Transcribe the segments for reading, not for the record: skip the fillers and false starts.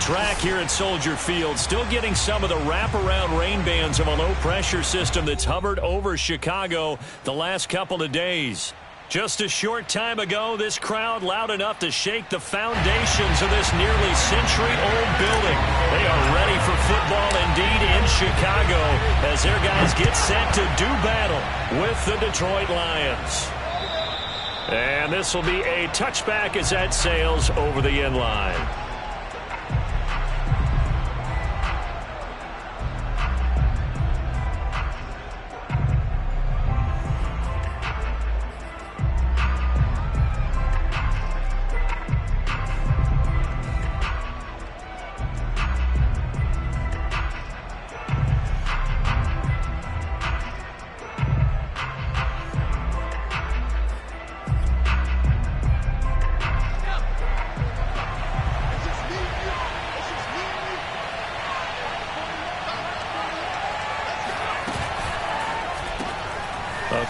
track here at Soldier Field. Still getting some of the wraparound rain bands of a low-pressure system that's hovered over Chicago the last couple of days. Just a short time ago, this crowd loud enough to shake the foundations of this nearly century-old building. They are ready for football indeed in Chicago as their guys get set to do battle with the Detroit Lions. And this will be a touchback as that sails over the end line.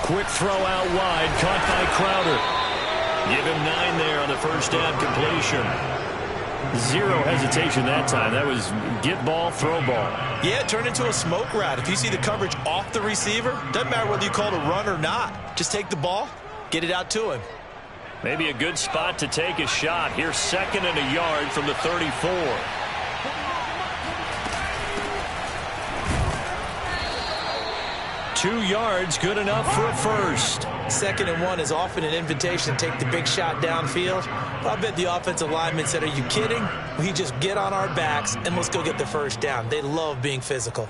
Quick throw out wide, caught by Crowder. Give him 9 there on the first down completion. Zero hesitation that time. That was get ball, throw ball. Yeah, it turned into a smoke route. If you see the coverage off the receiver, doesn't matter whether you call it a run or not. Just take the ball, get it out to him. Maybe a good spot to take a shot. Here's 2nd and a yard from the 34. Two yards, good enough for a first. 2nd and 1 is often an invitation to take the big shot downfield. But I bet the offensive lineman said, are you kidding? We just get on our backs and let's go get the first down. They love being physical.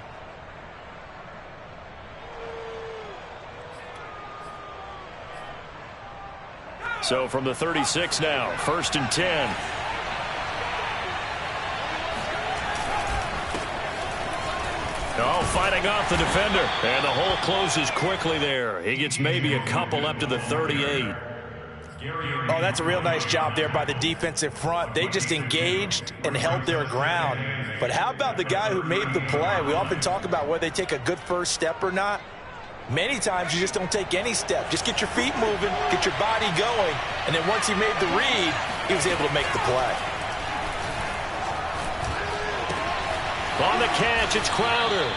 So from the 36 now, 1st and 10. Oh, fighting off the defender. And the hole closes quickly there. He gets maybe a couple up to the 38. Oh, that's a real nice job there by the defensive front. They just engaged and held their ground. But how about the guy who made the play? We often talk about whether they take a good first step or not. Many times you just don't take any step. Just get your feet moving, get your body going, and then once he made the read, he was able to make the play. On the catch, it's Crowder.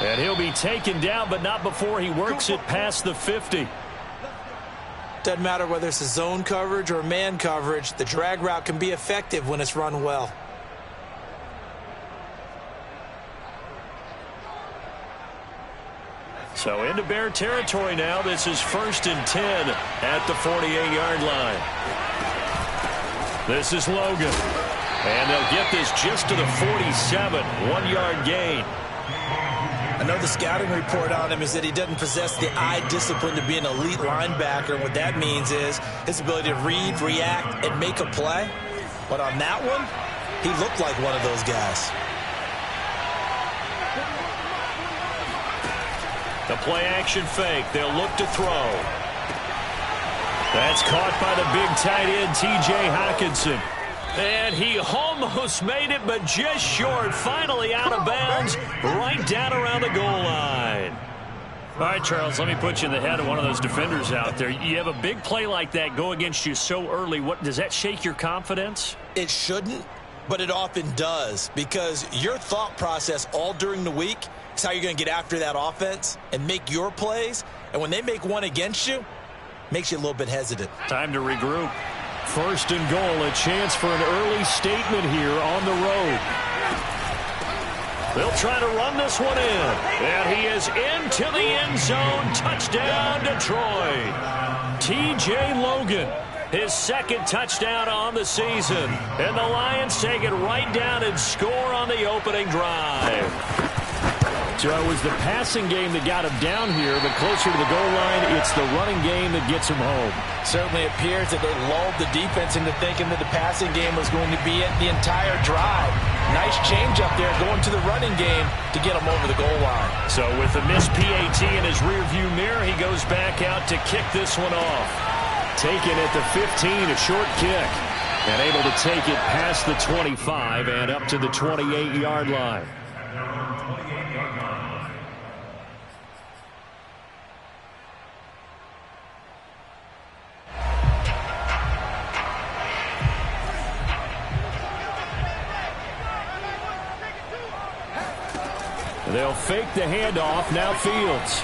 And he'll be taken down, but not before he works it past the 50. Doesn't matter whether it's a zone coverage or man coverage, the drag route can be effective when it's run well. So into Bear territory now. This is 1st and 10 at the 48-yard line. This is Logan. And they'll get this just to the 47, 1-yard gain. I know the scouting report on him is that he doesn't possess the eye discipline to be an elite linebacker. What that means is his ability to read, react, and make a play. But on that one, he looked like one of those guys. The play-action fake. They'll look to throw. That's caught by the big tight end, T.J. Hockenson. And he almost made it, but just short. Finally out of bounds, right down around the goal line. All right, Charles, let me put you in the head of one of those defenders out there. You have a big play like that go against you so early. What does that shake your confidence? It shouldn't, but it often does, because your thought process all during the week is how you're going to get after that offense and make your plays. And when they make one against you, it makes you a little bit hesitant. Time to regroup. 1st and goal, a chance for an early statement here on the road. They'll try to run this one in. And he is into the end zone. Touchdown, Detroit. T.J. Logan, his 2nd touchdown on the season. And the Lions take it right down and score on the opening drive. So it was the passing game that got him down here, but closer to the goal line, it's the running game that gets him home. Certainly appears that they lulled the defense into thinking that the passing game was going to be it the entire drive. Nice change up there going to the running game to get him over the goal line. So with the missed PAT in his rearview mirror, he goes back out to kick this one off. Taken at the 15, a short kick. And able to take it past the 25 and up to the 28-yard line. fake the handoff. Now Fields.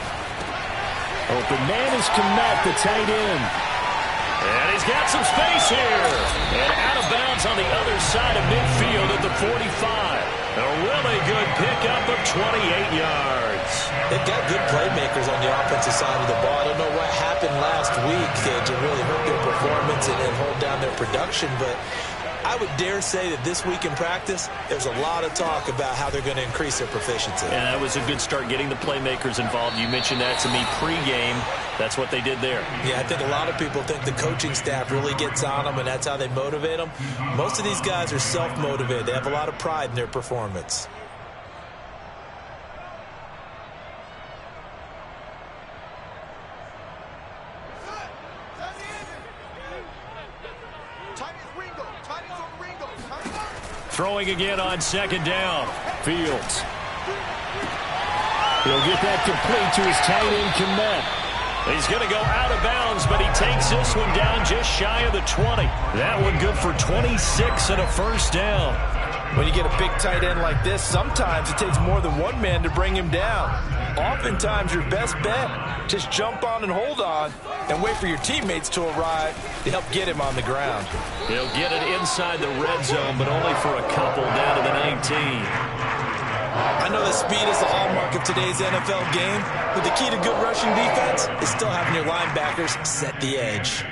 Open man is Komet, the tight end. And he's got some space here. And out of bounds on the other side of midfield at the 45. A really good pickup of 28 yards. They've got good playmakers on the offensive side of the ball. I don't know what happened last week to really hurt their performance and hold down their production, but I would dare say that this week in practice, there's a lot of talk about how they're going to increase their proficiency. And that was a good start, getting the playmakers involved. You mentioned that to me pregame. That's what they did there. Yeah, I think a lot of people think the coaching staff really gets on them, and that's how they motivate them. Most of these guys are self-motivated. They have a lot of pride in their performance. Throwing again on second down. Fields. He'll get that complete to his tight end, Komet. He's going to go out of bounds, but he takes this one down just shy of the 20. That one good for 26 and a first down. When you get a big tight end like this, sometimes it takes more than one man to bring him down. Oftentimes, your best bet, just jump on and hold on and wait for your teammates to arrive to help get him on the ground. He'll get it inside the red zone, but only for a couple down to the 19. I know that speed is the hallmark of today's NFL game, but the key to good rushing defense is still having your linebackers set the edge.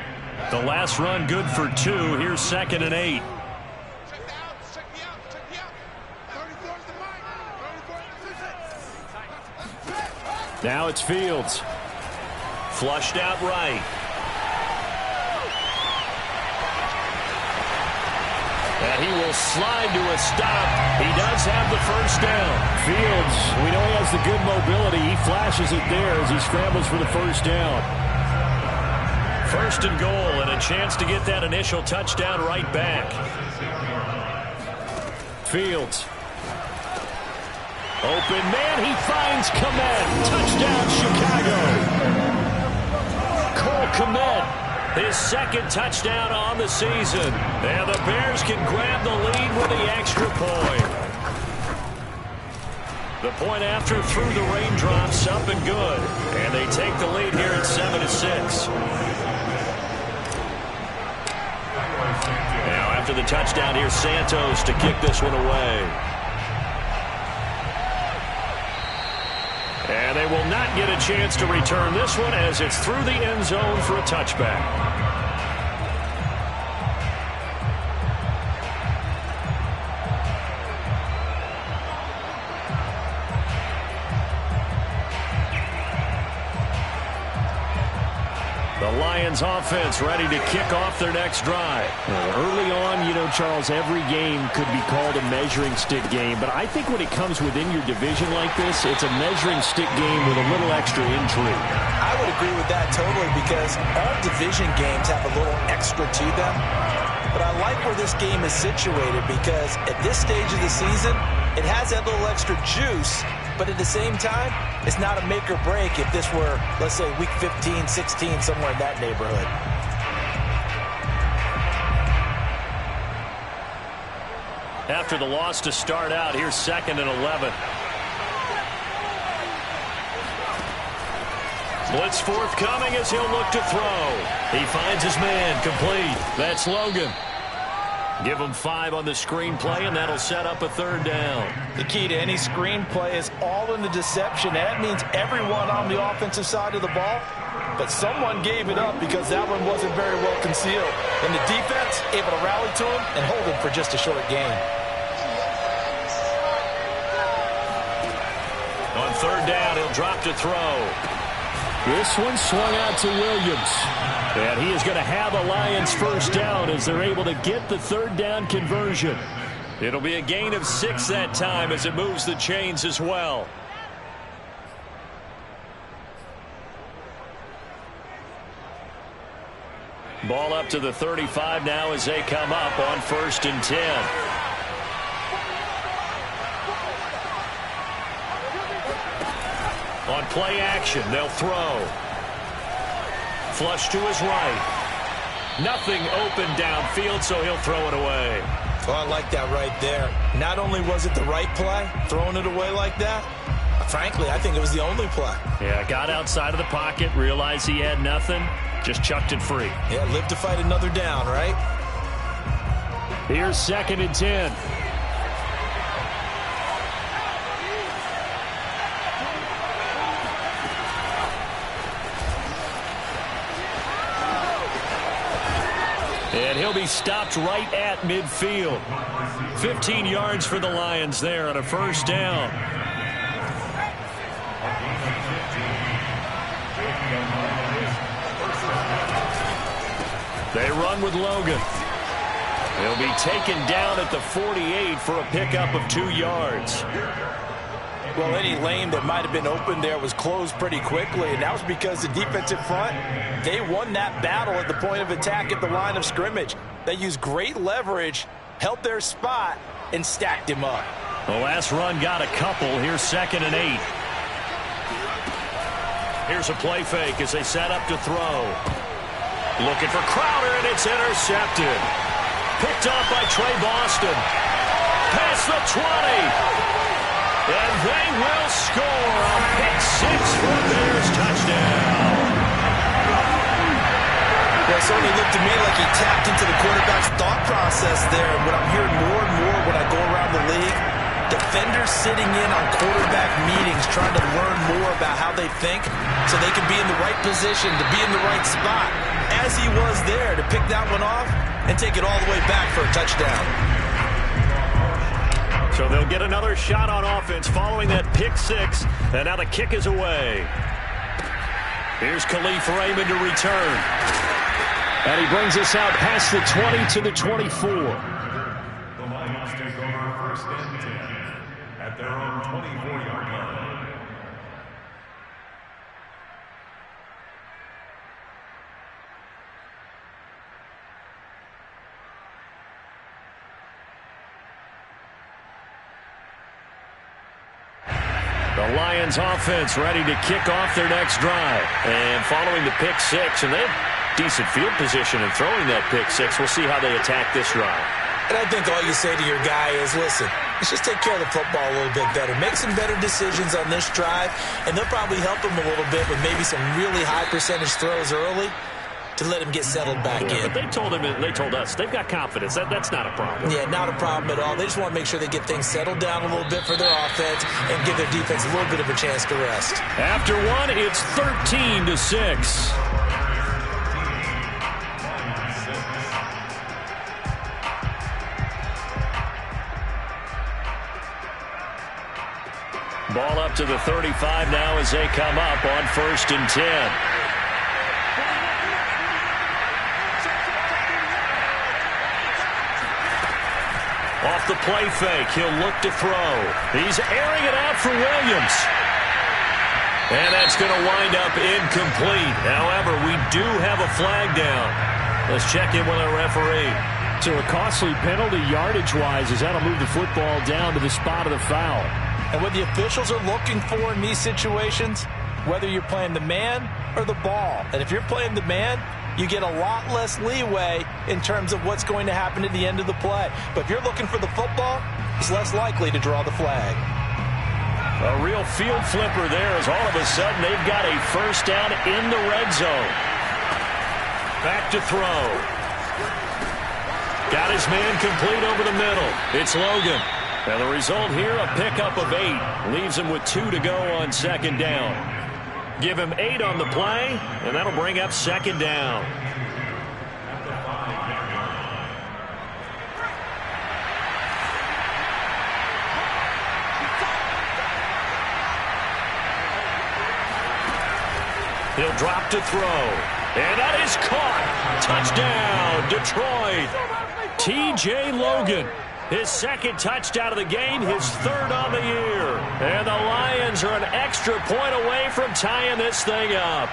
The last run good for 2. Here's 2nd and 8. Now it's Fields. Flushed out right. And he will slide to a stop. He does have the first down. Fields, we know he has the good mobility. He flashes it there as he scrambles for the first down. 1st and goal, and a chance to get that initial touchdown right back. Fields. Open man, he finds Komet. Touchdown, Chicago. Cole Komet, his 2nd touchdown on the season. And the Bears can grab the lead with the extra point. The point after through the raindrops, up and good. And they take the lead here at 7-6. Now after the touchdown, here's Santos to kick this one away. And they will not get a chance to return this one as it's through the end zone for a touchback. The Lions offense ready to kick off their next drive. Early on, you know, Charles, every game could be called a measuring stick game. But I think when it comes within your division like this, it's a measuring stick game with a little extra intrigue. I would agree with that totally because all division games have a little extra to them. But I like where this game is situated because at this stage of the season, it has that little extra juice. But at the same time, it's not a make or break if this were, let's say, week 15, 16, somewhere in that neighborhood. After the loss to start out, here's 2nd and 11. Blitz forthcoming as he'll look to throw. He finds his man, complete. That's Logan. Give him 5 on the screenplay, and that'll set up a 3rd down. The key to any screenplay is all in the deception. That means everyone on the offensive side of the ball, but someone gave it up because that one wasn't very well concealed. And the defense able to rally to him and hold him for just a short gain. On 3rd down, he'll drop to throw. This one swung out to Williams. And he is going to have a Lions first down as they're able to get the 3rd down conversion. It'll be a gain of 6 that time as it moves the chains as well. Ball up to the 35 now as they come up on 1st and 10. On play action, they'll throw. Flush to his right. Nothing open downfield, so he'll throw it away. Oh, I like that right there. Not only was it the right play, throwing it away like that, Frankly, I think it was the only play. Yeah, got outside of the pocket, realized he had nothing, just chucked it free. Yeah, live to fight another down, right? Here's 2nd and 10. And he'll be stopped right at midfield. 15 yards for the Lions there on a first down. They run with Logan. He'll be taken down at the 48 for a pickup of 2 yards. Well, any lane that might have been open there was closed pretty quickly, and that was because the defensive front, they won that battle at the point of attack at the line of scrimmage. They used great leverage, held their spot, and stacked him up. The last run got a couple. Here's 2nd and 8. Here's a play fake as they set up to throw. Looking for Crowder, and it's intercepted. Picked off by Trey Boston. Past the 20. And they will score a pick 6 for a Bears touchdown. Well, it certainly looked to me like he tapped into the quarterback's thought process there. And what I'm hearing more and more when I go around the league, defenders sitting in on quarterback meetings trying to learn more about how they think so they can be in the right position, to be in the right spot, as he was there to pick that one off and take it all the way back for a touchdown. So they'll get another shot on offense following that pick 6, and now the kick is away. Here's Khalif Raymond to return. And he brings us out past the 20 to the 24. The Lions take over 1st and 10 at their own 24-yard line. The Lions offense ready to kick off their next drive. And following the pick 6, and they have decent field position in throwing that pick 6. We'll see how they attack this drive. And I think all you say to your guy is, listen, let's just take care of the football a little bit better. Make some better decisions on this drive, and they'll probably help him a little bit with maybe some really high percentage throws early to let him get settled back in. But they told us, they've got confidence. That's not a problem. Yeah, not a problem at all. They just want to make sure they get things settled down a little bit for their offense and give their defense a little bit of a chance to rest. After one, it's 13-6. Ball up to the 35 now as they come up on 1st and 10. Off the play fake, he'll look to throw. He's airing it out for Williams. And that's going to wind up incomplete. However, we do have a flag down. Let's check in with our referee. So a costly penalty yardage-wise as that'll move the football down to the spot of the foul. And what the officials are looking for in these situations, whether you're playing the man or the ball. And if you're playing the man, you get a lot less leeway in terms of what's going to happen at the end of the play. But if you're looking for the football, it's less likely to draw the flag. A real field flipper there as all of a sudden they've got a first down in the red zone. Back to throw. Got his man complete over the middle. It's Logan. And the result here, a pickup of 8. Leaves him with 2 to go on 2nd down. Give him 8 on the play, and that'll bring up 2nd down. He'll drop to throw. And that is caught. Touchdown, Detroit. T.J. Logan. His 2nd touchdown of the game, his 3rd on the year. And the Lions are an extra point away from tying this thing up.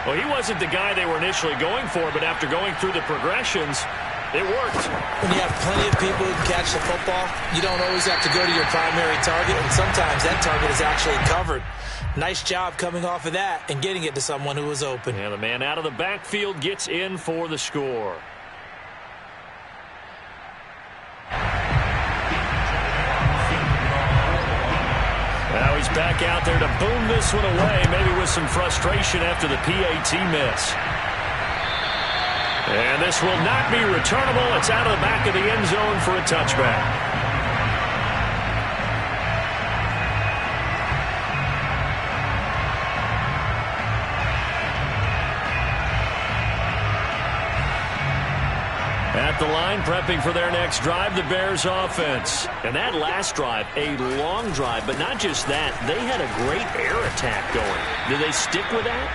Well, he wasn't the guy they were initially going for, but after going through the progressions, it worked. When you have plenty of people who can catch the football, you don't always have to go to your primary target, and sometimes that target is actually covered. Nice job coming off of that and getting it to someone who was open. And the man out of the backfield gets in for the score. Now he's back out there to boom this one away, maybe with some frustration after the PAT miss. And this will not be returnable. It's out of the back of the end zone for a touchback. At the line, prepping for their next drive, the Bears offense. And that last drive, a long drive, but not just that. They had a great air attack going. Do they stick with that?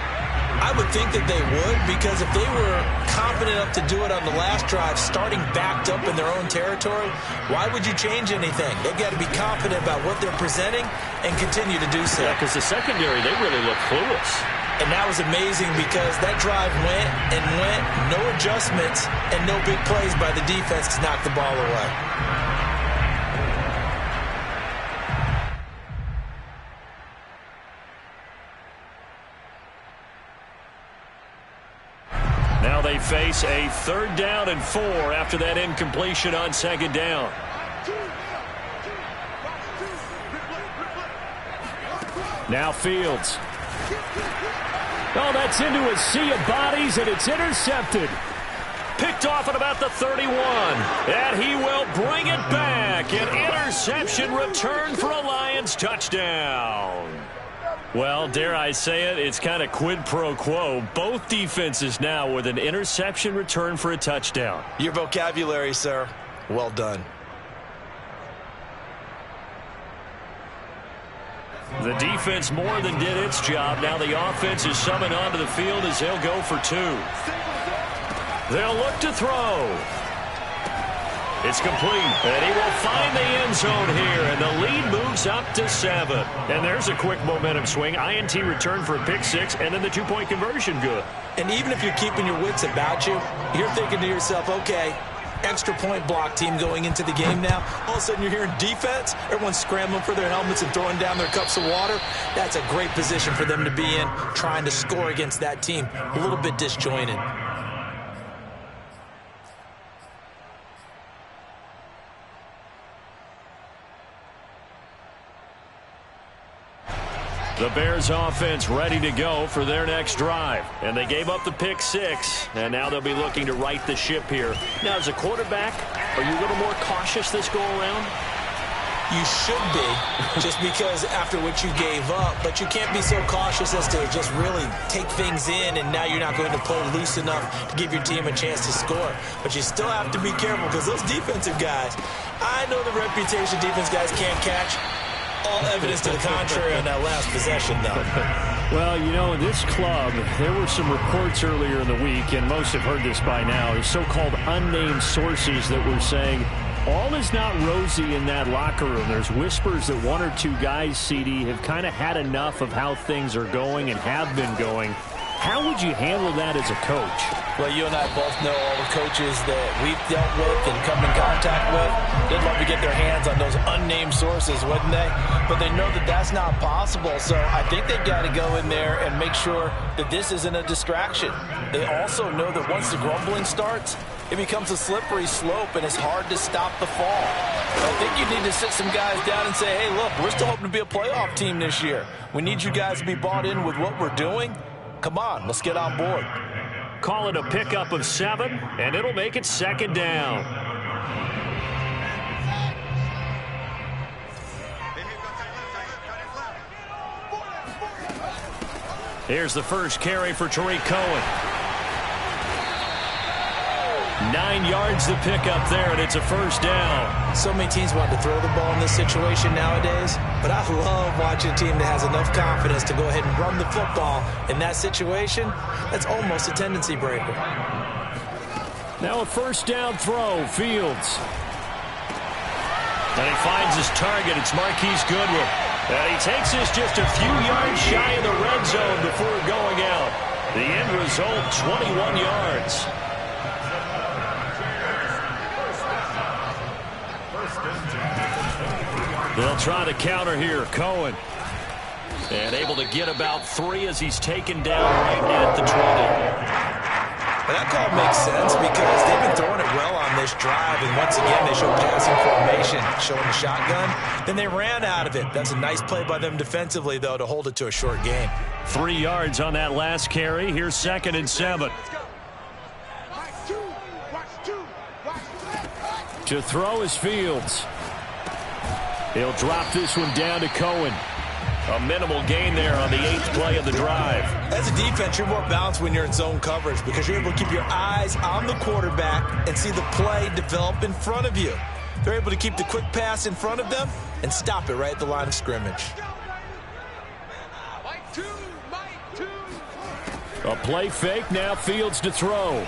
I would think that they would, because if they were confident enough to do it on the last drive, starting backed up in their own territory, why would you change anything? They've got to be confident about what they're presenting and continue to do so. Yeah, because the secondary, they really look clueless. And that was amazing because that drive went and went, no adjustments, and no big plays by the defense to knock the ball away. Now they face a 3rd down and 4 after that incompletion on 2nd down. Now Fields. Oh, that's into a sea of bodies, and it's intercepted. Picked off at about the 31. And he will bring it back. An interception return for a Lions touchdown. Well, dare I say it, it's kind of quid pro quo. Both defenses now with an interception return for a touchdown. Your vocabulary, sir. Well done. The defense more than did its job. Now the offense is summoned onto the field as they'll go for 2. They'll look to throw. It's complete, and he will find the end zone here, and the lead moves up to 7. And there's a quick momentum swing. INT return for a pick 6, and then the 2-point conversion good. And even if you're keeping your wits about you, you're thinking to yourself, okay, extra point block team going into the game now. All of a sudden you're hearing defense. Everyone's scrambling for their helmets and throwing down their cups of water. That's a great position for them to be in, trying to score against that team. A little bit disjointed. The Bears offense ready to go for their next drive. And they gave up the pick 6, and now they'll be looking to right the ship here. Now, as a quarterback, are you a little more cautious this go-around? You should be, just because after what you gave up. But you can't be so cautious as to just really take things in, and now you're not going to play loose enough to give your team a chance to score. But you still have to be careful, because those defensive guys, I know the reputation defense guys can't catch. All evidence to the contrary on that last possession, though. Well, you know, in this club, there were some reports earlier in the week, and most have heard this by now, is so-called unnamed sources that were saying all is not rosy in that locker room. There's whispers that 1 or 2 guys, CD, have kind of had enough of how things are going and have been going. How would you handle that as a coach? Well, you and I both know all the coaches that we've dealt with and come in contact with. They'd love to get their hands on those unnamed sources, wouldn't they? But they know that that's not possible. So I think they've got to go in there and make sure that this isn't a distraction. They also know that once the grumbling starts, it becomes a slippery slope, and it's hard to stop the fall. I think you need to sit some guys down and say, hey, look, we're still hoping to be a playoff team this year. We need you guys to be bought in with what we're doing. Come on, let's get on board. Call it a pickup of 7, and it'll make it 2nd down. Here's the first carry for Tariq Cohen. 9 yards to pick up there, and it's a 1st down. So many teams want to throw the ball in this situation nowadays, but I love watching a team that has enough confidence to go ahead and run the football. In that situation, that's almost a tendency breaker. Now a 1st down throw, Fields. And he finds his target. It's Marquise Goodwin. And he takes this just a few yards shy of the red zone before going out. The end result, 21 yards. They'll try the counter here. Cohen. And able to get about 3 as he's taken down right at the 20. Well, that call makes sense because they've been throwing it well on this drive, and once again, they showed passing formation, showing the shotgun. Then they ran out of it. That's a nice play by them defensively, though, to hold it to a short gain. 3 yards on that last carry. Here's 2nd and 7. To throw is Fields. He'll drop this one down to Cohen. A minimal gain there on the 8th play of the drive. As a defense, you're more balanced when you're in zone coverage because you're able to keep your eyes on the quarterback and see the play develop in front of you. They're able to keep the quick pass in front of them and stop it right at the line of scrimmage. A play fake, now Fields to throw.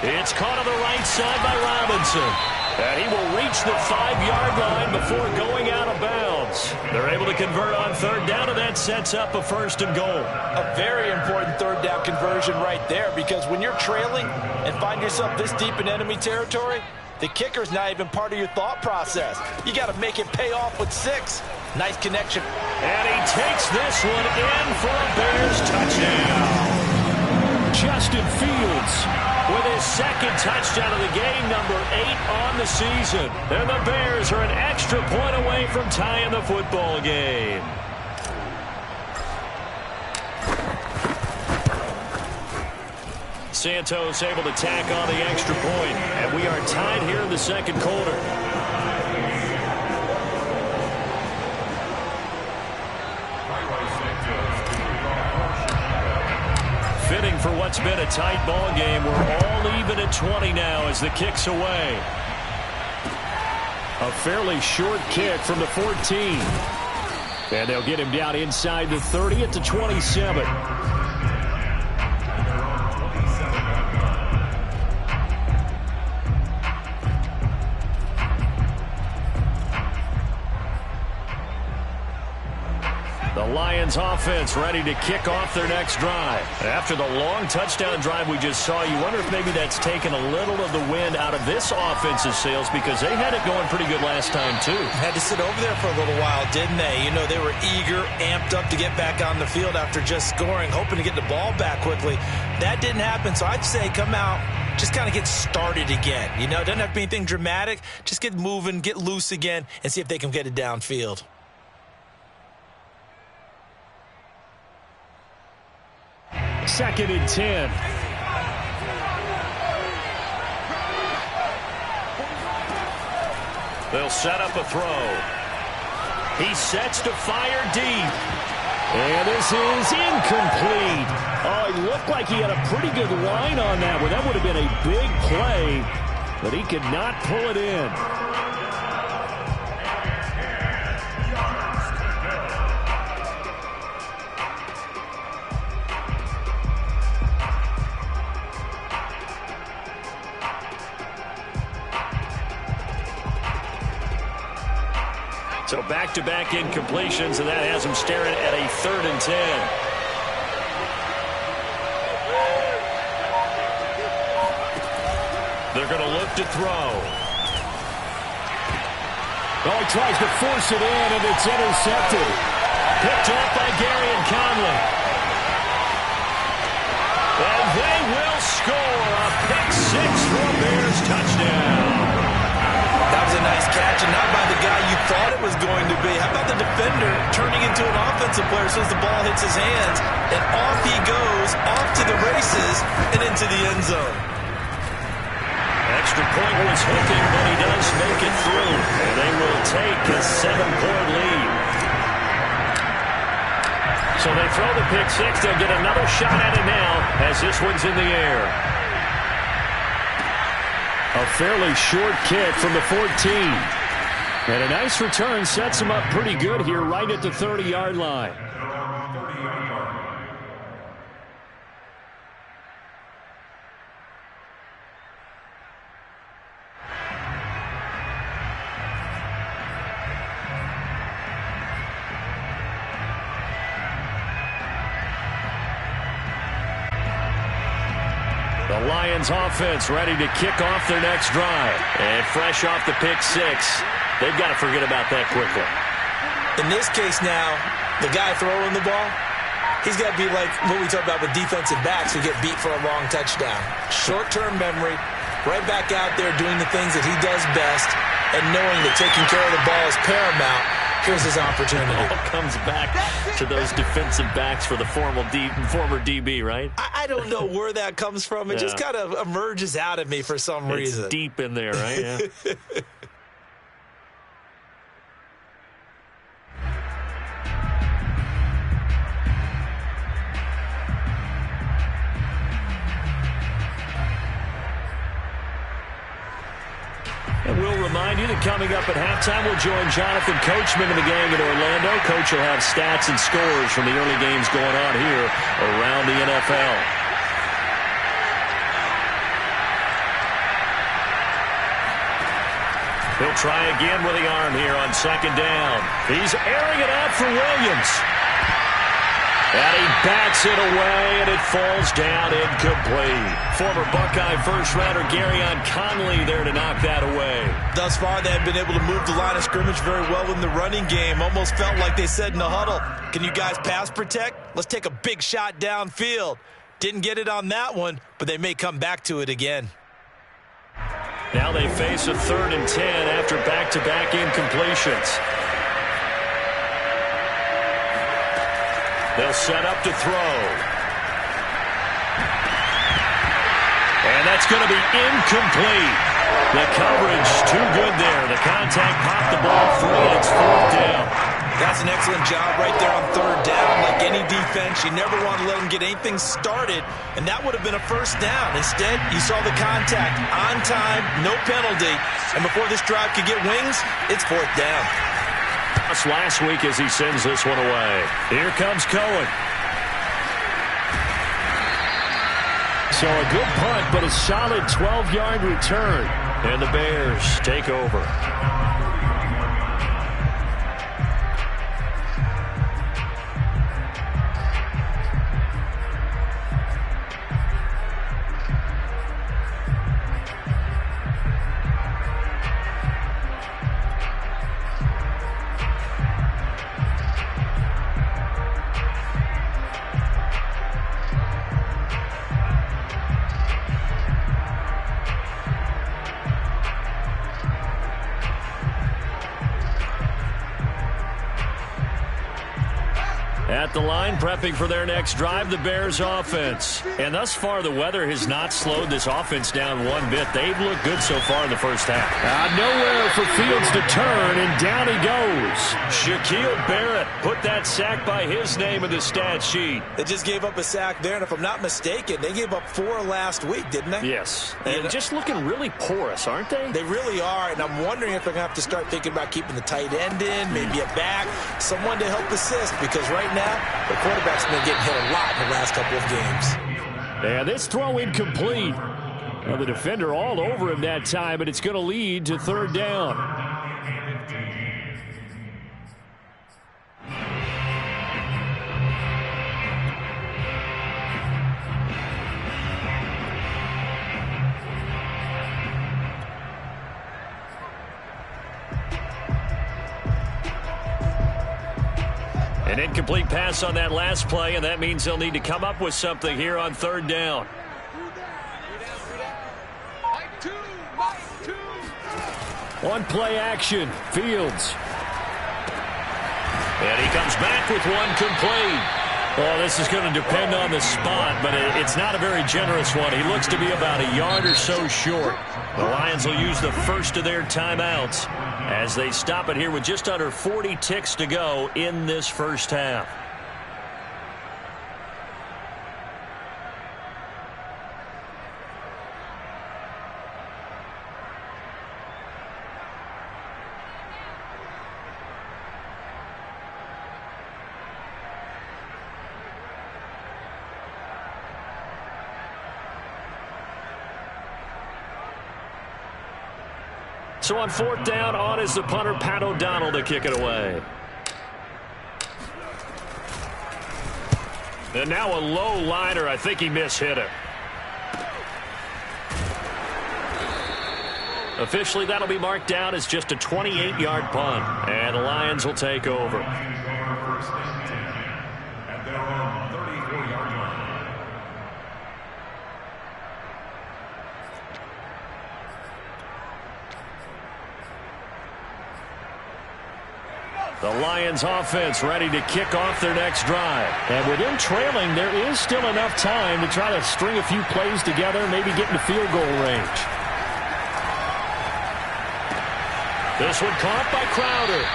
It's caught on the right side by Robinson. And he will reach the 5-yard line before going out of bounds. They're able to convert on 3rd down, and that sets up a 1st and goal. A very important 3rd down conversion right there, because when you're trailing and find yourself this deep in enemy territory, the kicker's not even part of your thought process. You got to make it pay off with 6. Nice connection. And he takes this one in for a Bears touchdown. Justin Fields with his 2nd touchdown of the game, number 8 on the season. And the Bears are an extra point away from tying the football game. Santos able to tack on the extra point. And we are tied here in the 2nd quarter. Fitting for what's been a tight ball game. We're all even at 20 now as the kick's away. A fairly short kick from the 14. And they'll get him down inside the 30 at the 27. The Lions offense ready to kick off their next drive. After the long touchdown drive we just saw, you wonder if maybe that's taken a little of the wind out of this offense's sails, because they had it going pretty good last time too. Had to sit over there for a little while, didn't they? You know, they were eager, amped up to get back on the field after just scoring, hoping to get the ball back quickly. That didn't happen, so I'd say come out, just kind of get started again. You know, it doesn't have to be anything dramatic. Just get moving, get loose again, and see if they can get it downfield. Second and 10. They'll set up a throw. He sets to fire deep. And this is incomplete. Oh, it looked like he had a pretty good line on that one. That would have been a big play, but he could not pull it in. So back-to-back incompletions, and that has him staring at a 3rd and 10. They're going to look to throw. Oh, he tries to force it in, and it's intercepted. Picked up by Gary and Conley. And they will score a pick 6 for a Bears touchdown. That was a nice catch, and not by the guy you thought it was going to be. How about the defender turning into an offensive player as soon as the ball hits his hands, and off he goes, off to the races, and into the end zone. Extra point was hooking, but he does make it through, and they will take a 7-point lead. So they throw the pick 6. They'll get another shot at it now as this one's in the air. A fairly short kick from the 14. And a nice return sets him up pretty good here right at the 30-yard line. The Lions offense ready to kick off their next drive. And fresh off the pick 6, they've got to forget about that quickly. In this case now, the guy throwing the ball, He's got to be like what we talk about with defensive backs who get beat for a long touchdown. Short-term memory, right back out there doing the things that he does best, and knowing that taking care of the ball is paramount. Here's his opportunity. It all comes back to those defensive backs for the former DB, right? I don't know where that comes from. It just kind of emerges out of me for some reason. It's deep in there, right? Yeah. And we'll remind you that coming up at halftime, we'll join Jonathan Coachman and the gang in Orlando. Coach will have stats and scores from the early games going on here around the NFL. He'll try again with the arm here on second down. He's airing it out for Williams. And he bats it away, and it falls down incomplete. Former Buckeye first-rounder Garyon Conley there to knock that away. Thus far, they have been able to move the line of scrimmage very well in the running game. Almost felt like they said in the huddle, can you guys pass protect? Let's take a big shot downfield. Didn't get it on that one, but they may come back to it again. Now they face a 3rd and 10 after back-to-back incompletions. They'll set up to throw. And that's going to be incomplete. The coverage too good there. The contact popped the ball free, and it's 4th down. That's an excellent job right there on 3rd down. Like any defense, you never want to let them get anything started, and that would have been a 1st down. Instead, you saw the contact on time, no penalty, and before this drive could get wings, it's 4th down. Last week as he sends this one away. Here comes Cohen. So a good punt, but a solid 12-yard return. And the Bears take over. At the line, prepping for their next drive, the Bears offense. And thus far, the weather has not slowed this offense down one bit. They've looked good so far in the first half. Nowhere for Fields to turn, and down he goes. Shaquille Barrett put that sack by his name in the stat sheet. They just gave up a sack there, and if I'm not mistaken, they gave up 4 last week, didn't they? Yes. And just looking really porous, aren't they? They really are, and I'm wondering if they're going to have to start thinking about keeping the tight end in, maybe a back, someone to help assist, because right now, the quarterback's been getting hit a lot in the last couple of games. And this throw incomplete. Well, the defender all over him that time, but it's going to lead to 3rd down. An incomplete pass on that last play, and that means they'll need to come up with something here on 3rd down. On play action, Fields. And he comes back with one complete. Well, this is going to depend on the spot, but it's not a very generous one. He looks to be about a yard or so short. The Lions will use the first of their timeouts as they stop it here with just under 40 ticks to go in this first half. So on 4th down, on is the punter, Pat O'Donnell, to kick it away. And now a low liner. I think he mishit it. Officially, that'll be marked down as just a 28-yard punt. And the Lions will take over. At their own The Lions offense ready to kick off their next drive. And with them trailing, there is still enough time to try to string a few plays together, maybe get into field goal range. This one caught by Crowder.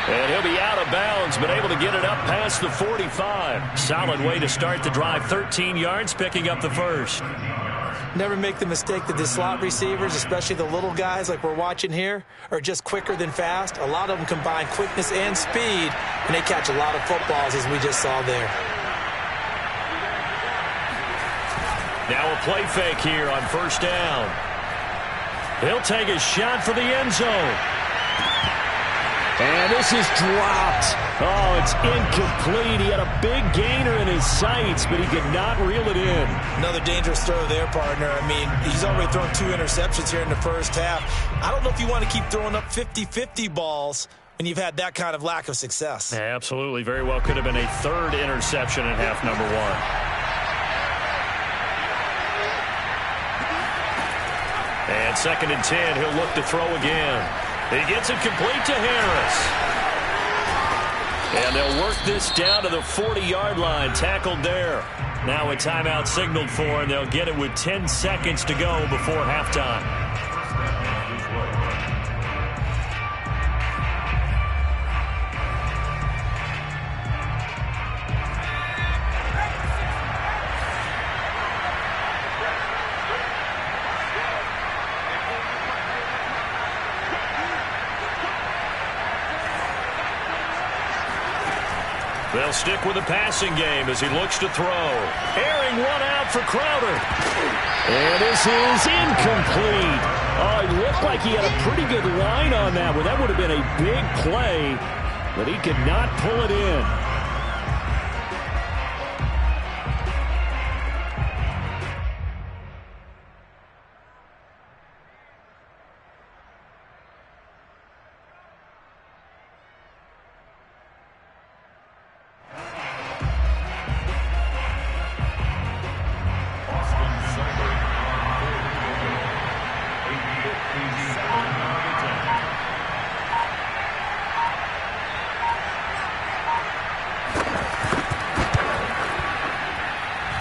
And he'll be out of bounds, but able to get it up past the 45. Solid way to start the drive. 13 yards, picking up the first. Never make the mistake that the slot receivers, especially the little guys like we're watching here, are just quicker than fast. A lot of them combine quickness and speed, and they catch a lot of footballs, as we just saw there. Now a play fake here on first down. He'll take a shot for the end zone. And this is dropped. Oh, it's incomplete. He had a big gainer in his sights, but he could not reel it in. Another dangerous throw there, partner. I mean, he's already thrown 2 interceptions here in the first half. I don't know if you want to keep throwing up 50-50 balls when you've had that kind of lack of success. Yeah, absolutely. Very well could have been a 3rd interception in half number 1. And 2nd and 10, he'll look to throw again. He gets it complete to Harris. And they'll work this down to the 40-yard line, tackled there. Now a timeout signaled for, and they'll get it with 10 seconds to go before halftime. They'll stick with the passing game as he looks to throw. Airing one out for Crowder. And this is incomplete. Oh, it looked like he had a pretty good line on that one. That would have been a big play, but he could not pull it in.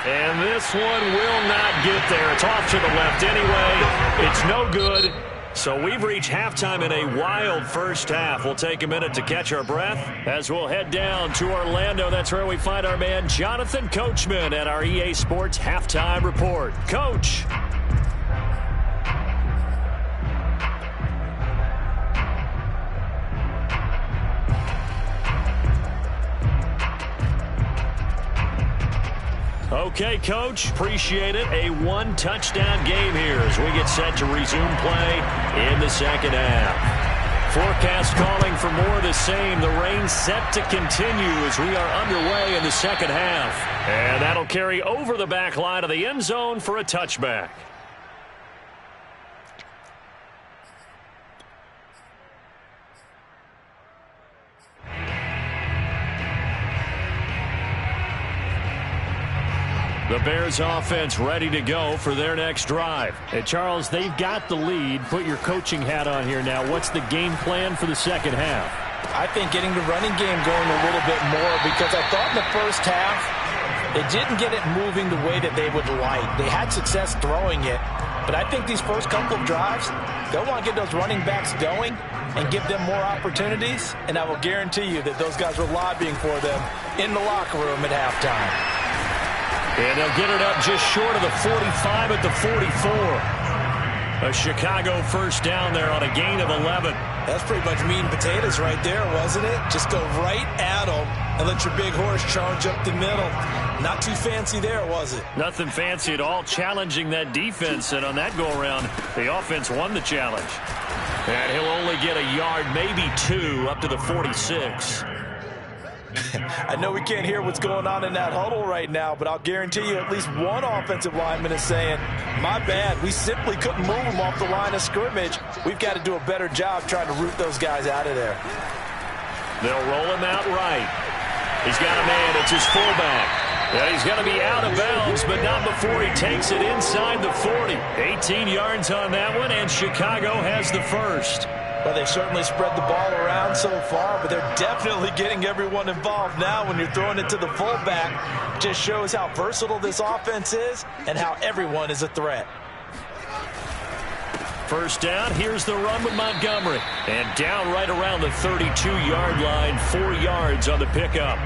And this one will not get there. It's off to the left anyway. It's no good. So we've reached halftime in a wild first half. We'll take a minute to catch our breath as we'll head down to Orlando. That's where we find our man Jonathan Coachman at our EA Sports Halftime Report. Coach. Okay, Coach, appreciate it. A 1-touchdown game here as we get set to resume play in the second half. Forecast calling for more of the same. The rain set to continue as we are underway in the second half. And that'll carry over the back line of the end zone for a touchback. The Bears offense ready to go for their next drive. Hey, Charles, they've got the lead. Put your coaching hat on here now. What's the game plan for the second half? I think getting the running game going a little bit more, because I thought in the first half they didn't get it moving the way that they would like. They had success throwing it, but I think these first couple of drives, they'll want to get those running backs going and give them more opportunities, and I will guarantee you that those guys were lobbying for them in the locker room at halftime. And they'll get it up just short of the 45 at the 44. A Chicago first down there on a gain of 11. That's pretty much meat and potatoes right there, wasn't it? Just go right at them and let your big horse charge up the middle. Not too fancy there, was it? Nothing fancy at all, challenging that defense. And on that go-around, the offense won the challenge. And he'll only get a yard, maybe 2, up to the 46. I know we can't hear what's going on in that huddle right now, but I'll guarantee you at least one offensive lineman is saying, my bad, we simply couldn't move them off the line of scrimmage. We've got to do a better job trying to root those guys out of there. They'll roll him out right. He's got a man. It's his fullback. Yeah, he's going to be out of bounds, but not before he takes it inside the 40. 18 yards on that one, and Chicago has the first. Well, they've certainly spread the ball around so far, but they're definitely getting everyone involved now when you're throwing it to the fullback. Just shows how versatile this offense is and how everyone is a threat. First down, here's the run with Montgomery. And down right around the 32-yard line, 4 yards on the pickup.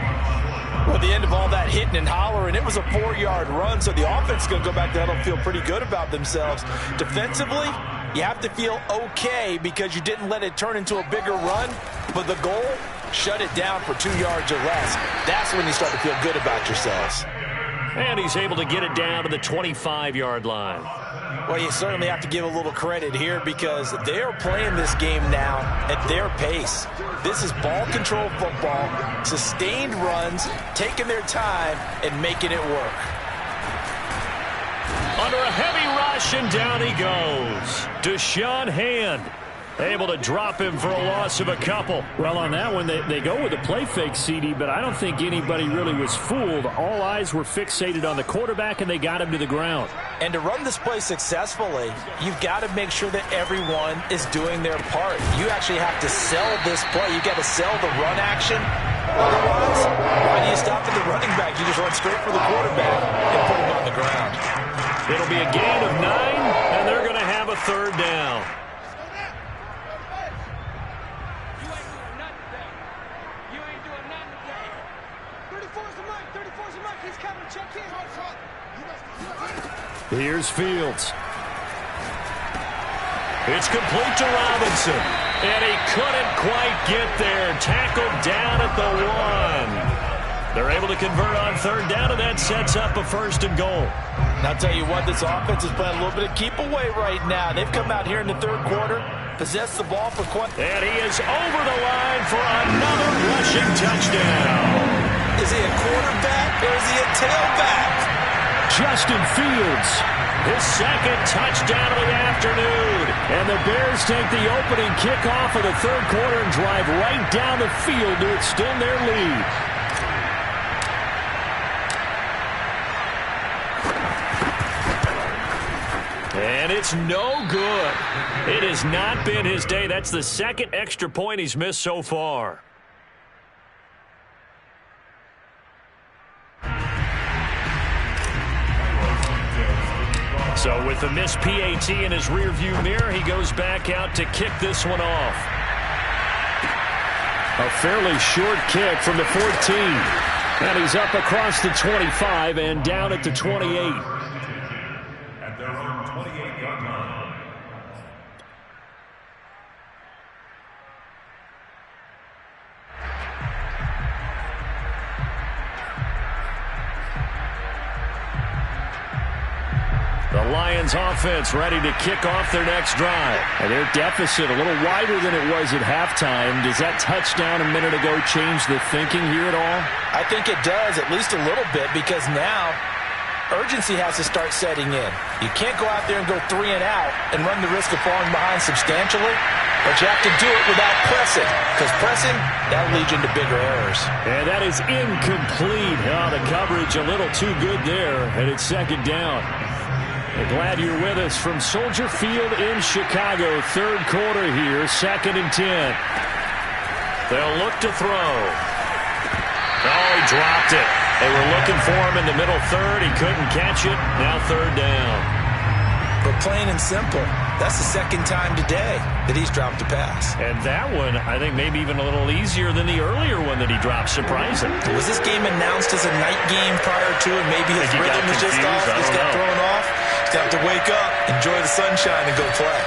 Well, the end of all that hitting and hollering, it was a 4-yard run, so the offense is going to go back there and feel pretty good about themselves. Defensively, you have to feel okay because you didn't let it turn into a bigger run, but the goal, shut it down for 2 yards or less. That's when you start to feel good about yourselves. And he's able to get it down to the 25-yard line. Well, you certainly have to give a little credit here because they are playing this game now at their pace. This is ball control football, sustained runs, taking their time and making it work. Under a heavy rush, and down he goes. Deshaun Hand able to drop him for a loss of a couple. Well, on that one, they go with a play fake, CD, but I don't think anybody really was fooled. All eyes were fixated on the quarterback, and they got him to the ground. And to run this play successfully, you've got to make sure that everyone is doing their part. You actually have to sell this play. You've got to sell the run action. Otherwise, why do you stop at the running back? You just run straight for the quarterback and put him on the ground. It'll be a gain of 9, and they're going to have a third down. Here's Fields. It's complete to Robinson. And he couldn't quite get there. Tackled down at the 1. They're able to convert on third down, and that sets up a 1st and goal. And I'll tell you what, this offense is playing a little bit of keep away right now. They've come out here in the third quarter, possessed the ball for quite... And he is over the line for another rushing touchdown. Is he a quarterback or is he a tailback? Justin Fields, his 2nd touchdown of the afternoon. And the Bears take the opening kickoff of the third quarter and drive right down the field to extend their lead. And it's no good. It has not been his day. That's the 2nd extra point he's missed so far. So with the missed PAT in his rearview mirror, he goes back out to kick this one off. A fairly short kick from the 14. And he's up across the 25 and down at the 28. At their own 28-yard line. The Lions offense ready to kick off their next drive. And their deficit a little wider than it was at halftime. Does that touchdown a minute ago change the thinking here at all? I think it does, at least a little bit, because now urgency has to start setting in. You can't go out there and go 3 and out and run the risk of falling behind substantially, but you have to do it without pressing, because pressing, that'll lead you into bigger errors. And that is incomplete. Oh, the coverage a little too good there, and it's 2nd down. We're glad you're with us from Soldier Field in Chicago. Third quarter here, 2nd and 10. They'll look to throw. Oh, he dropped it. They were looking for him in the middle third. He couldn't catch it. Now 3rd down. But plain and simple, that's the 2nd time today that he's dropped a pass. And that one, I think, maybe even a little easier than the earlier one that he dropped. Surprising. Was this game announced as a night game prior to, and maybe his rhythm was just off? Just got thrown off? He's got to wake up, enjoy the sunshine, and go play.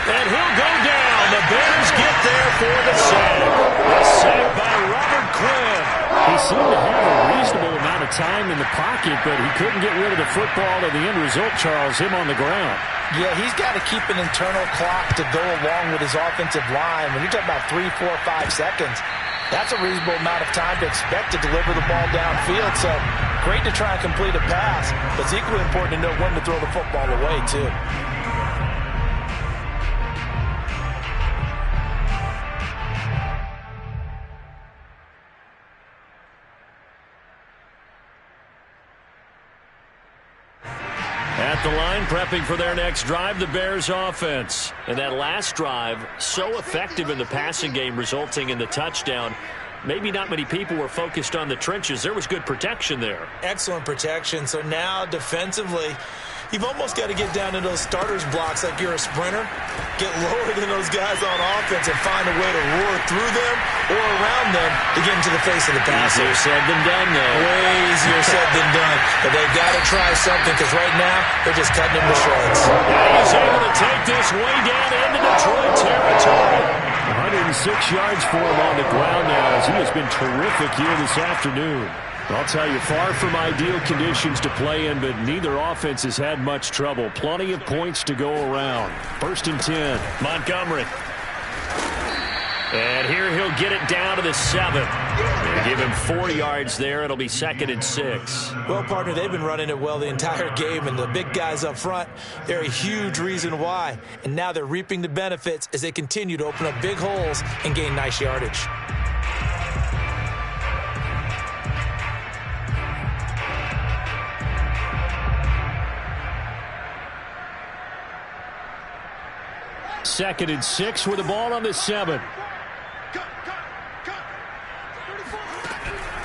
And he'll go down. The Bears get there for the sack. The sack by Robert Quinn. He seemed to have a reasonable amount of time in the pocket, but he couldn't get rid of the football, and the end result, Charles, him on the ground. Yeah, he's got to keep an internal clock to go along with his offensive line. When you're talking about 3, 4, 5 seconds, that's a reasonable amount of time to expect to deliver the ball downfield. So great to try and complete a pass, but it's equally important to know when to throw the football away, too. At the line, prepping for their next drive, the Bears offense. And that last drive, so effective in the passing game, resulting in the touchdown. Maybe not many people were focused on the trenches. There was good protection there. Excellent protection. So now defensively, you've almost got to get down to those starters blocks like you're a sprinter. Get lower than those guys on offense and find a way to roar through them or around them to get into the face of the passer. Easier said than done, though. Way easier said than done. But they've got to try something because right now they're just cutting him to shreds. Yeah, he's able to take this way down into Detroit territory. 106 yards for him on the ground now as he has been terrific here this afternoon. I'll tell you, far from ideal conditions to play in, but neither offense has had much trouble. Plenty of points to go around. 1st and 10. Montgomery. And here he'll get it down to the 7. They give him 4 yards there. It'll be 2nd and 6. Well, partner, they've been running it well the entire game, and the big guys up front, they're a huge reason why. And now they're reaping the benefits as they continue to open up big holes and gain nice yardage. Second and 6 with the ball on the 7.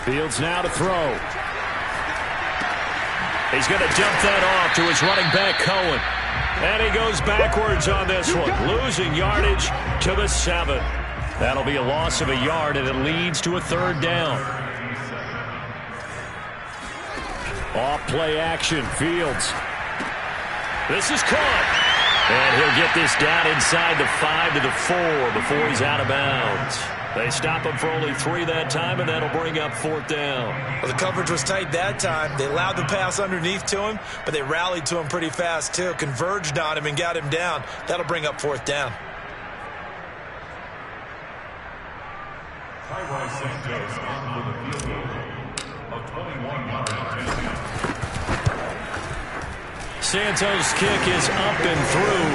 Fields now to throw. He's going to dump that off to his running back, Cohen. And he goes backwards on this one, losing yardage to the 7. That'll be a loss of a yard, and it leads to a 3rd down. Off play action, Fields. This is caught. And he'll get this down inside the 5 to the 4 before he's out of bounds. They stop him for only 3 that time, and that'll bring up 4th down. Well, the coverage was tight that time. They allowed the pass underneath to him, but they rallied to him pretty fast, too. Converged on him and got him down. That'll bring up 4th down. Santos on for the field goal of 21 yards. Santos' kick is up and through.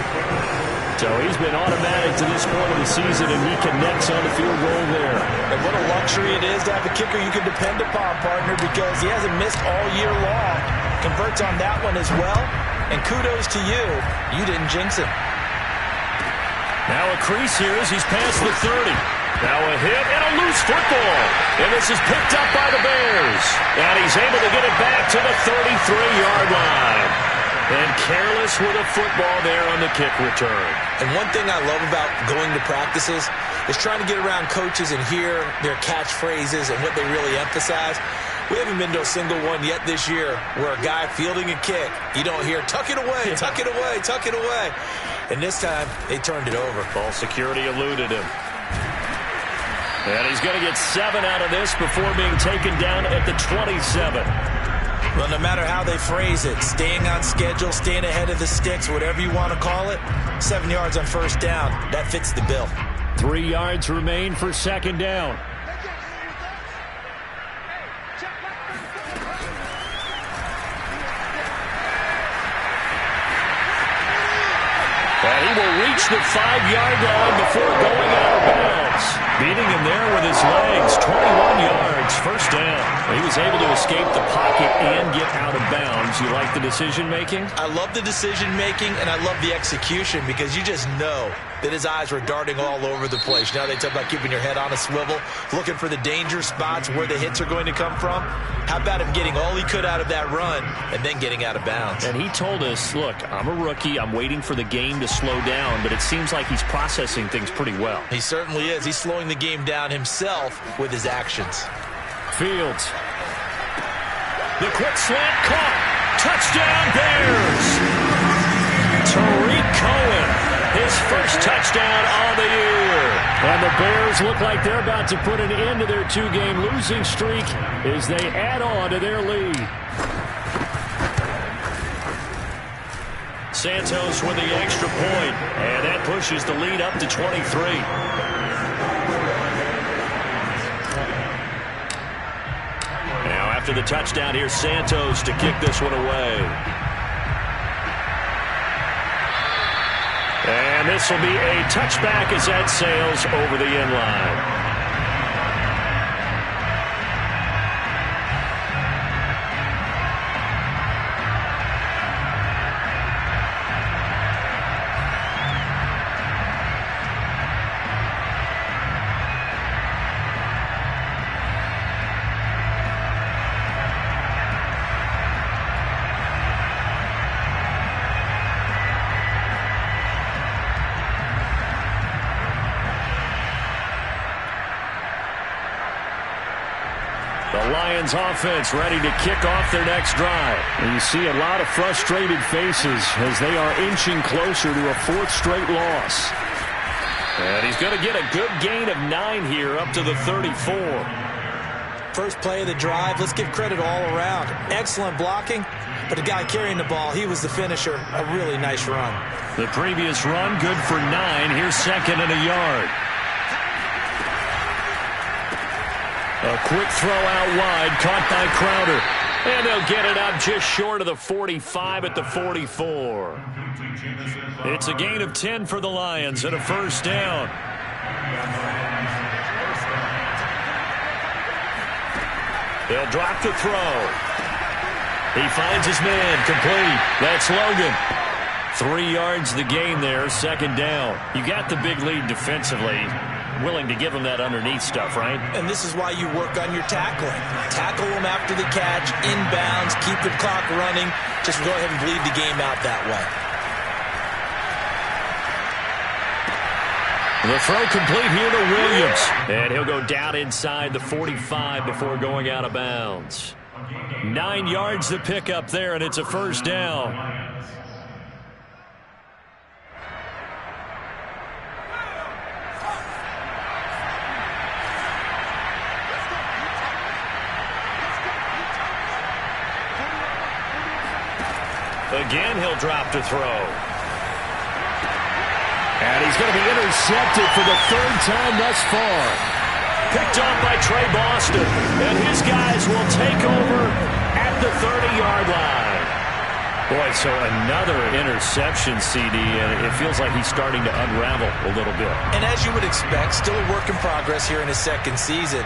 So he's been automatic to this point of the season, and he connects on the field goal there. And what a luxury it is to have a kicker you can depend upon, partner, because he hasn't missed all year long. Converts on that one as well. And kudos to you. You didn't jinx him. Now a crease here as he's past the 30. Now a hit and a loose football. And this is picked up by the Bears. And he's able to get it back to the 33-yard line. And careless with a football there on the kick return. And one thing I love about going to practices is trying to get around coaches and hear their catchphrases and what they really emphasize. We haven't been to a single one yet this year where a guy fielding a kick, you don't hear, tuck it away, tuck it away, tuck it away. And this time, they turned it over. Ball security eluded him. And he's going to get 7 out of this before being taken down at the 27. Well, no matter how they phrase it, staying on schedule, staying ahead of the sticks, whatever you want to call it, 7 yards on 1st down, that fits the bill. 3 yards remain for 2nd down. And he will reach the 5-yard line before going out of bounds. Beating him there with his legs, 21 yards, 1st down. He was able to escape the pocket and get out of bounds. You like the decision-making? I love the decision-making, and I love the execution because you just know that his eyes were darting all over the place. Now they talk about keeping your head on a swivel, looking for the danger spots where the hits are going to come from. How about him getting all he could out of that run and then getting out of bounds? And he told us, look, I'm a rookie. I'm waiting for the game to slow down, but it seems like he's processing things pretty well. He certainly is. He's slowing the game down himself with his actions. Fields. The quick slant caught. Touchdown Bears. Tariq Cohen. His first touchdown on the year. And the Bears look like they're about to put an end to their 2-game losing streak as they add on to their lead. Santos with the extra point, and that pushes the lead up to 23. Now after the touchdown, here's Santos to kick this one away. And this will be a touchback as that sails over the end line. The Lions offense ready to kick off their next drive. And you see a lot of frustrated faces as they are inching closer to a fourth straight loss. And he's going to get a good gain of 9 here up to the 34. First play of the drive, let's give credit all around. Excellent blocking, but the guy carrying the ball, he was the finisher. A really nice run. The previous run, good for 9. Here's second and a yard. A quick throw out wide, caught by Crowder. And they'll get it out just short of the 45 at the 44. It's a gain of 10 for the Lions and a first down. They'll drop the throw. He finds his man, complete. That's Logan. 3 yards the gain there, second down. You got the big lead defensively. Willing to give him that underneath stuff, right? And this is why you work on your tackling. Tackle them after the catch, inbounds, keep the clock running. Just go ahead and bleed the game out that way. The throw complete here to Williams. And he'll go down inside the 45 before going out of bounds. 9 yards to pick up there, and it's a first down. Again, he'll drop to throw. And he's going to be intercepted for the 3rd time thus far. Picked off by Trey Boston. And his guys will take over at the 30-yard line. Boy, so another interception, CD, and it feels like he's starting to unravel a little bit. And as you would expect, still a work in progress here in his second season.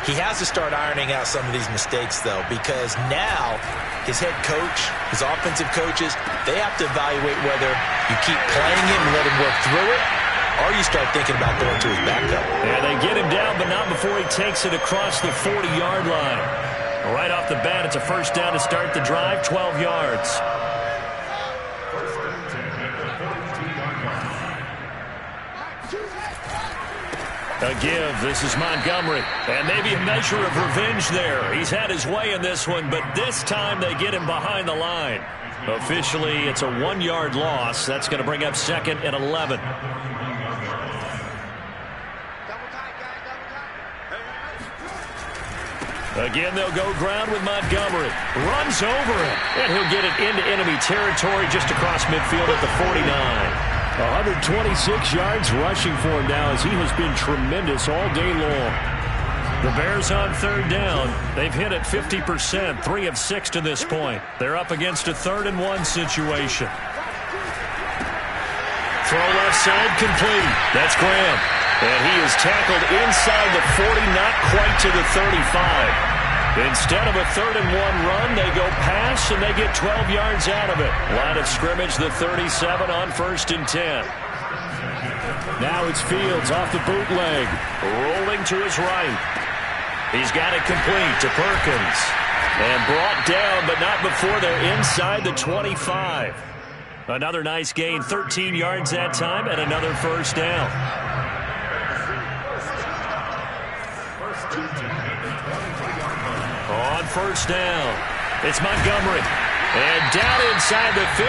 He has to start ironing out some of these mistakes, though, because now his head coach, his offensive coaches, they have to evaluate whether you keep playing him and let him work through it, or you start thinking about going to his backup. Yeah, they get him down, but not before he takes it across the 40-yard line. Right off the bat, it's a first down to start the drive, 12 yards. A give. This is Montgomery. And maybe a measure of revenge there. He's had his way in this one, but this time they get him behind the line. Officially, it's a 1-yard loss. That's going to bring up second and 11. Again, they'll go ground with Montgomery. Runs over him, and he'll get it into enemy territory just across midfield at the 49. 126 yards rushing for him now as he has been tremendous all day long. The Bears on third down. They've hit it 50%, 3 of 6 to this point. They're up against a 3rd and 1 situation. Throw left side complete. That's Graham. And he is tackled inside the 40, not quite to the 35. Instead of a 3rd and 1 run, they go pass, and they get 12 yards out of it. Line of scrimmage, the 37 on 1st and 10. Now it's Fields off the bootleg. Rolling to his right. He's got it complete to Perkins. And brought down, but not before they're inside the 25. Another nice gain, 13 yards that time, and another first down. On first down, it's Montgomery. And down inside the 15,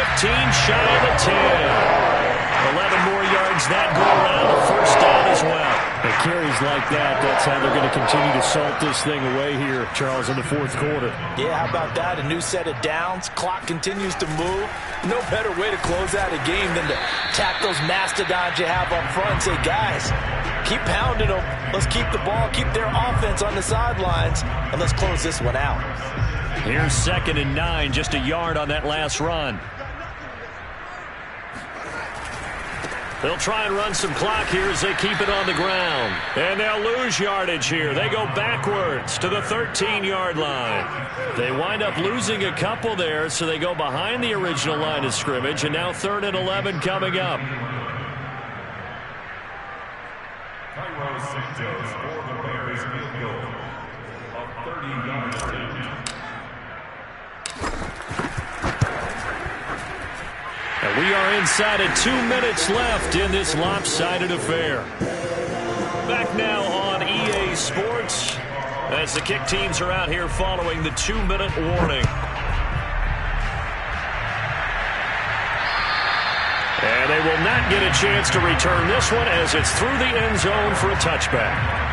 shy of the 10. 11 more yards that go around, a first down as well. The carries like that, that's how they're going to continue to salt this thing away here, Charles, in the 4th quarter. Yeah, how about that? A new set of downs. Clock continues to move. No better way to close out a game than to tack those mastodons you have up front and say, guys, keep pounding them. Let's keep the ball, keep their offense on the sidelines, and let's close this one out. Here's 2nd and 9, just a yard on that last run. They'll try and run some clock here as they keep it on the ground. And they'll lose yardage here. They go backwards to the 13-yard line. They wind up losing a couple there, so they go behind the original line of scrimmage, and now 3rd and 11 coming up. Cairo Santos for the Bears field goal of 30 yards. And we are inside of 2 minutes left in this lopsided affair. Back now on EA Sports as the kick teams are out here following the 2-minute warning. And they will not get a chance to return this one as it's through the end zone for a touchback.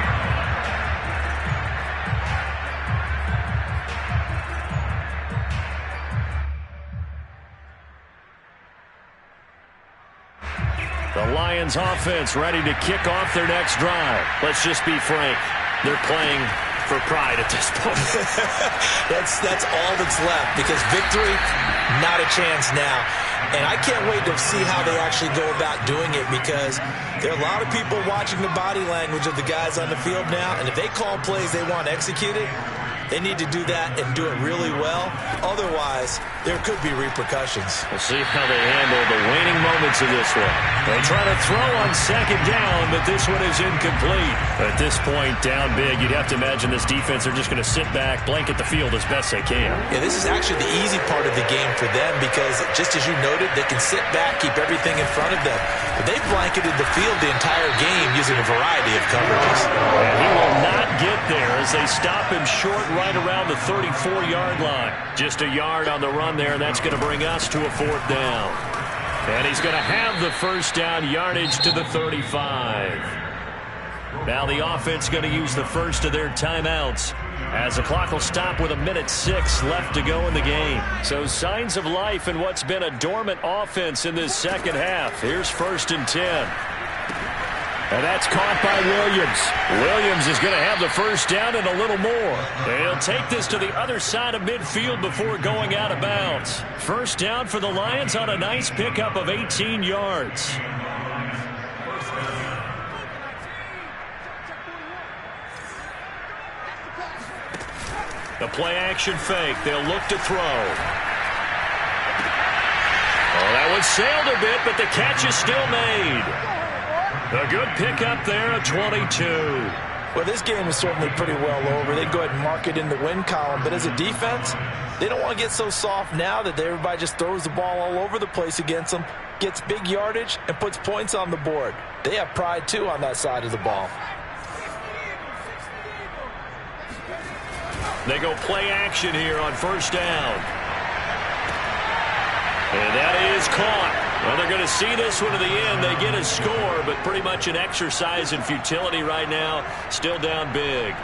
The Lions offense ready to kick off their next drive. Let's just be frank. They're playing for pride at this point. That's all that's left, because victory, not a chance now. And I can't wait to see how they actually go about doing it, because there are a lot of people watching the body language of the guys on the field now, and if they call plays they want executed, they need to do that and do it really well. Otherwise, there could be repercussions. We'll see how they handle the waning moments of this one. They try to throw on second down, but this one is incomplete. At this point, down big, you'd have to imagine this defense are just going to sit back, blanket the field as best they can. Yeah, this is actually the easy part of the game for them, because just as you noted, they can sit back, keep everything in front of them. But they've blanketed the field the entire game using a variety of coverages. And he will not get there as they stop him short right around the 34-yard line. Just a yard on the run there, and that's going to bring us to a 4th down. And he's going to have the first down yardage to the 35. Now the offense going to use the first of their timeouts, as the clock will stop with 1:06 left to go in the game. So signs of life in what's been a dormant offense in this second half. Here's 1st and 10. And that's caught by Williams. Williams is going to have the first down and a little more. They'll take this to the other side of midfield before going out of bounds. First down for the Lions on a nice pickup of 18 yards. The play action fake. They'll look to throw. Oh, that one sailed a bit, but the catch is still made. A good pickup there, a 22. Well, this game is certainly pretty well over. They'd go ahead and mark it in the win column. But as a defense, they don't want to get so soft now that everybody just throws the ball all over the place against them, gets big yardage, and puts points on the board. They have pride, too, on that side of the ball. They go play action here on first down. And that is caught. Well, they're going to see this one to the end. They get a score, but pretty much an exercise in futility right now. Still down big.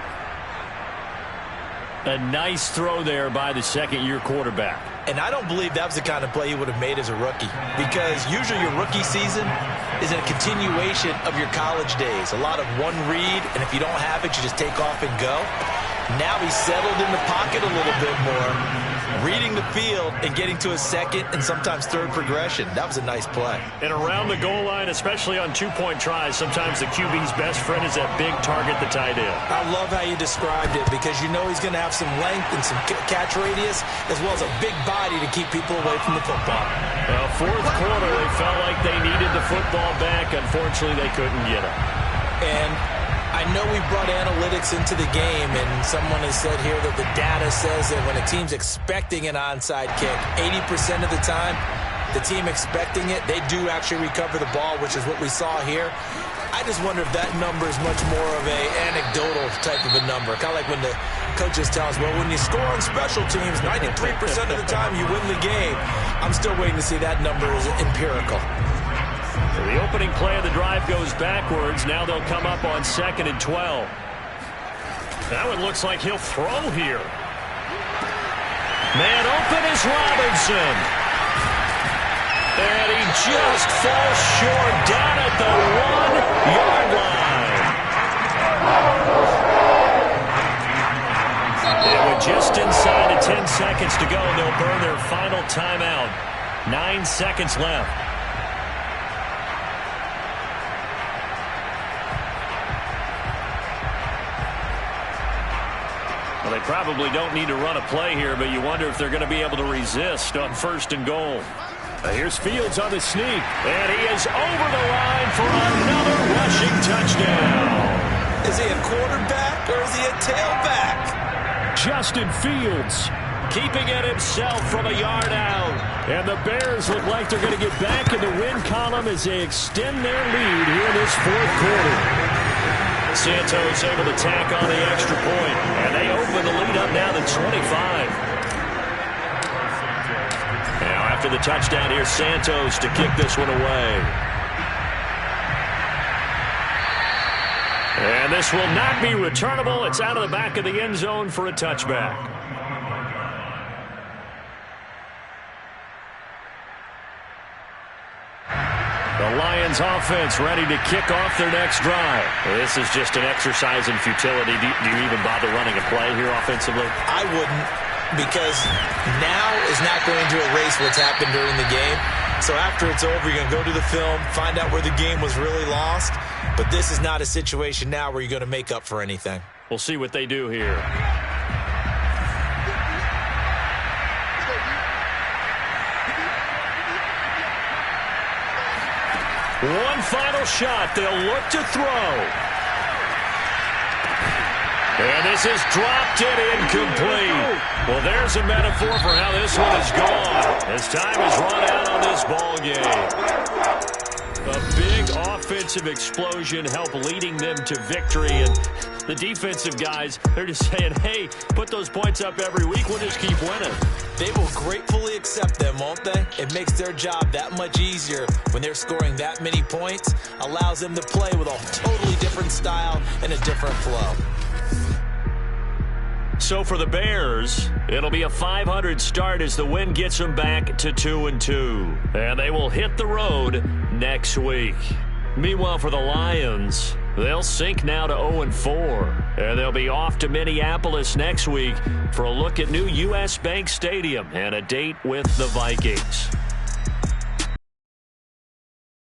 A nice throw there by the second-year quarterback. And I don't believe that was the kind of play he would have made as a rookie, because usually your rookie season is a continuation of your college days. A lot of one read, and if you don't have it, you just take off and go. Now he's settled in the pocket a little bit more, reading the field and getting to a second and sometimes third progression. That was a nice play. And around the goal line, especially on two-point tries, sometimes the QB's best friend is that big target, the tight end. I love how you described it, because you know he's going to have some length and some catch radius, as well as a big body to keep people away from the football. Well, fourth quarter, they felt like they needed the football back. Unfortunately, they couldn't get it. And I know we brought analytics into the game, and someone has said here that the data says that when a team's expecting an onside kick, 80% of the time, the team expecting it, they do actually recover the ball, which is what we saw here. I just wonder if that number is much more of an anecdotal type of a number. Kind of like when the coaches tell us, well, when you score on special teams, 93% of the time you win the game. I'm still waiting to see that number is empirical. The opening play of the drive goes backwards. Now they'll come up on 2nd and 12. That one looks like he'll throw here. Man open is Robinson. And he just falls short down at the 1-yard line. And with just inside of 10 seconds to go, they'll burn their final timeout. 9 seconds left. Well, they probably don't need to run a play here, but you wonder if they're going to be able to resist on 1st and goal. Here's Fields on the sneak, and he is over the line for another rushing touchdown. Is he a quarterback or is he a tailback? Justin Fields keeping it himself from a yard out. And the Bears look like they're going to get back in the win column as they extend their lead here in this fourth quarter. Santos able to tack on the extra point, and they open the lead up now to 25. Now after the touchdown, here's Santos to kick this one away. And this will not be returnable. It's out of the back of the end zone for a touchback. The Lions offense ready to kick off their next drive. This is just an exercise in futility. Do you even bother running a play here offensively? I wouldn't, because now is not going to erase what's happened during the game. So after it's over, you're going to go to the film, find out where the game was really lost. But this is not a situation now where you're going to make up for anything. We'll see what they do here. One final shot. They'll look to throw. And this is dropped it incomplete. Well, there's a metaphor for how this one is gone, as time has run out on this ball game. A big offensive explosion helped leading them to victory. And the defensive guys, they're just saying, hey, put those points up every week. We'll just keep winning. They will gratefully accept them, won't they? It makes their job that much easier when they're scoring that many points. Allows them to play with a totally different style and a different flow. So for the Bears, it'll be a 500 start as the win gets them back to 2-2. And they will hit the road next week. Meanwhile, for the Lions, they'll sink now to 0-4. And they'll be off to Minneapolis next week for a look at new U.S. Bank Stadium and a date with the Vikings.